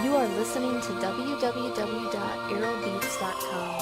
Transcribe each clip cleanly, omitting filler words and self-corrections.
You are listening to www.aerobeats.com.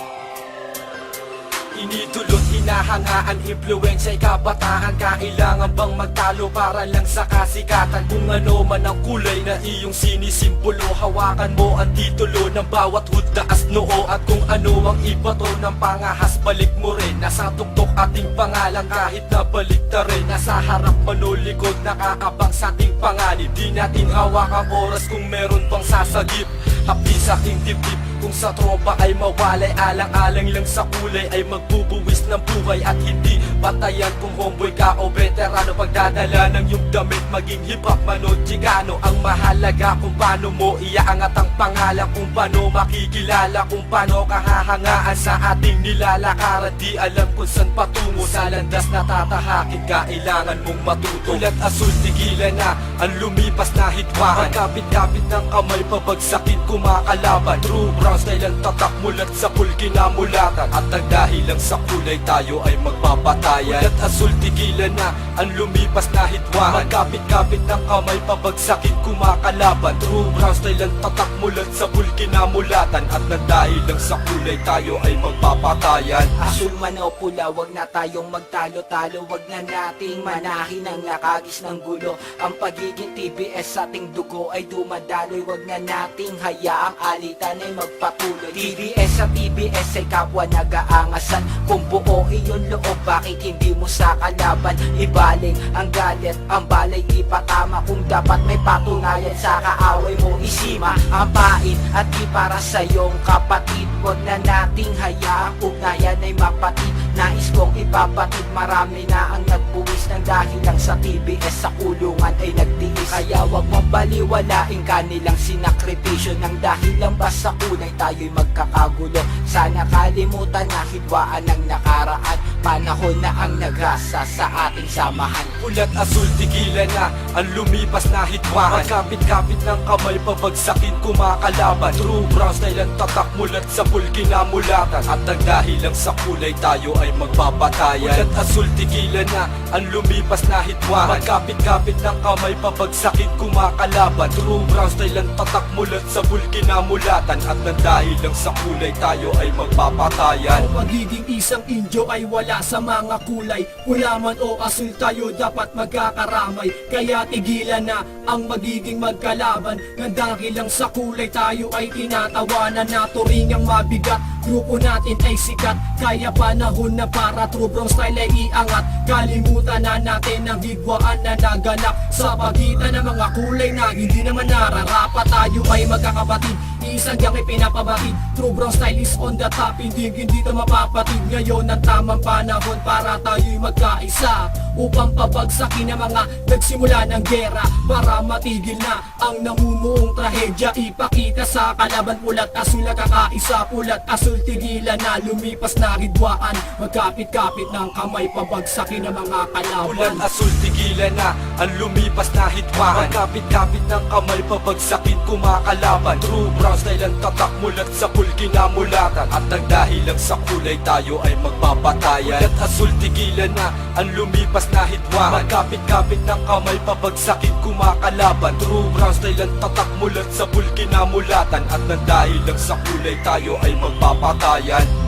Inidulot, hinahangaan, impluwensya'y kabataan. Kailangan bang magtalo para lang sa kasikatan? Kung ano man ang kulay na iyong sinisimbolo, hawakan mo ang titulo ng bawat huddaas noo. At kung ano ang ibato ng pangahas, balik mo rin. Nasa tuktok ating pangalan kahit na baliktarin. Nasa harap manulikod, nakaabang sa ating panganib. Di natin hawak ang oras kung meron pang sasagip. Hapdi sa aking dibdib, kung sa tropa ay mawalay. Alang-alang lang sa kulay ay magbubuwis ng buhay at hindi batayan kung homeboy ka o veterano. Pagdadala ng iyong damit, maging hip-hop man o chicano. Ang mahalaga kung paano mo iaangat ang pangalan, kung paano makikilala, kung paano kahahangaan sa ating nilalakaran. Di alam kung saan patungo, sa landas na tatahakin, kailangan mong matuto. Ulat asul, tigilan na ang lumipas na hitwahan. Kapit-kapit ng kamay, pabagsakin kumakalaban. True brown style ang tatak, mulat sa pulkinamulatan. At dahil lang sa kulay tayo ay magbabatayan. Ulat asul, tigilan na ang lumipas na hitwahan. Kapit-kapit ng kamay, pabagsakin kumakalaban. True brown style ang tatak, mulat sa pulkinamulatan. At dahil lang sa kulay tayo ay magbabatayan. Asul man o pula, wag na tayong magtalo-talo. Wag na nating manahin ang nakagis ng gulo. Ang pagiging TBS sa ating dugo ay dumadaloy. Wag na nating hayaang alitan ay magpatuloy. TBS sa TBS ay kapwa nag-aangasan. Kung buo iyong loob, bakit hindi mo sa kalaban ibaling ang galit? Ang balay di patama, kung dapat may patunayan sa kaaway mo isima. Ang pain at di para sa iyong kapatid. Wag na nating hayaang ugnayan ay mapatid. Nais kong ipapatid, marami na ang nagbuwis ng dahil lang sa TBS sa kulungan ay nagtiis. Kaya wag mong baliwalain kanilang sinakripisyo ng dahil lang ba sa kulay tayo'y magkakagulo. Sana kalimutan na hidwaan ng nakaraan. Panahon na ang nagrasa sa ating samahan. Ulat asul, tigilan na ang lumipas na hitwahan. Kapit-kapit ng kamay, pabagsakin kumakalaban. True brown style ang tatak, mulat sa pulkinamulatan. At dahil lang sa kulay tayo ay magbabatayan. Ulat asul, tigilan na ang lumipas na hitwahan. Kapit-kapit ng kamay, pabagsakin kumakalaban. True brown style ang tatak, mulat sa pulkinamulatan. At dahil lang sa kulay tayo ay magbabatayan. Ang pagiging isang Indio ay wala sa mga kulay. Pula man o asul, tayo dapat magkakaramay. Kaya tigilan na ang magiging magkalaban. Ng dahil lang sa kulay tayo ay tinatawanan na turingang mabigat. Grupo natin ay sikat, kaya panahon na para true brown style ay iangat. Kalimutan na natin ang higwaan na naganap sa pagitan ng mga kulay na hindi naman nararapat. Tayo ay magkakapatid, isang gang ay pinapabatid. True brown style is on the top, hindi dito mapapatid. Ngayon ang tamang panahon para tayo'y magkaisa, upang pabagsakin ang mga nagsimula ng gera, para matigil na ang namumuong trahedya. Ipakita sa kalaban, pulat asul na kakaisa. Pulat asul, tigilan na lumipas na hidwaan. Magkapit-kapit ng kamay, pabagsakin ang mga kalaban. Ulat asul, tigilan na ang lumipas na hitwahan. Kapit-kapit ng kamay, pabagsakin kumakalaban. True brown style ang tatak, mulat sa pulkinamulatan. At dahil lang sa kulay tayo ay magbabatayan. Ulat asul, tigilan na ang lumipas na hitwahan. Kapit-kapit ng kamay, pabagsakin kumakalaban. True brown style ang tatak, mulat sa pulkinamulatan. At dahil lang sa kulay tayo ay magbabatayan.